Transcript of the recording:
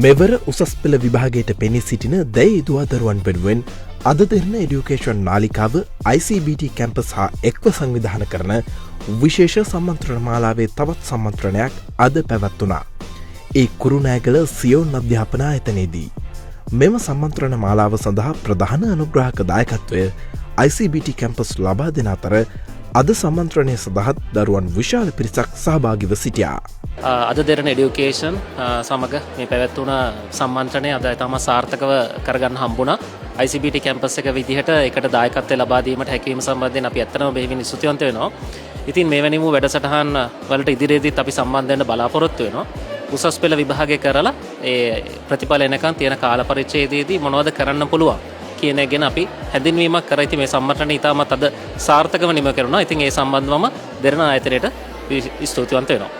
මෙවර උසස් පෙළ විභාගයට පෙනී සිටින දැයි දුවදරුවන් වෙනුවෙන් අද දෙරන එඩියුකේෂන් නාලිකාව ICBT කැම්පස් හා එක්ව සංවිධාන කරන විශේෂ සම්මන්ත්‍රණ මාලාවේ තවත් සම්මන්ත්‍රණයක් අද පැවැත්වුණා. ඒ කුරුණෑගල සියොන් අධ්‍යාපන ආයතනයේදී. මෙම සම්මන්ත්‍රණ මාලාව සඳහා ප්‍රධාන අනුග්‍රාහක දායකත්වය ICBT කැම්පස් ලබා දෙන අතර අද සම්මන්ත්‍රණය සඳහත් දරුවන් විශාල පිරිසක් සහභාගිව සිටියා. අද දෙරන එඩියුකේෂන් සමග මේ පැවැත්වුණ සම්මන්ත්‍රණය අද තම සාර්ථකව කරගන්න හම්බුණා. ICBT කැම්පස් එක විදිහට එකට දායකත්වය ලබා දීමට හැකියීම සම්බන්ධයෙන් අපි ඇත්තටම බෙහෙවින් ස්තුතිවන්ත වෙනවා. ඉතින් මෙවැනි වූ වැඩසටහන් වලට ඉදිරියේදීත් අපි සම්බන්ධ වෙන්න බලාපොරොත්තු වෙනවා. උසස් පෙළ විභාගය කරලා ඒ ප්‍රතිඵල එනකන් තියෙන කාල පරිච්ඡේදයේදී මොනවද කරන්න පුළුවන් කියන එක ගැන අපි හැඳින්වීමක් කරා. ඉතින් මේ සම්මන්ත්‍රණය ඉතාමත් අද සාර්ථකව නිම කරුණා. ඉතින් ඒ සම්බන්ධවම දෙරණ ආයතනයට ස්තුතිවන්ත වෙනවා.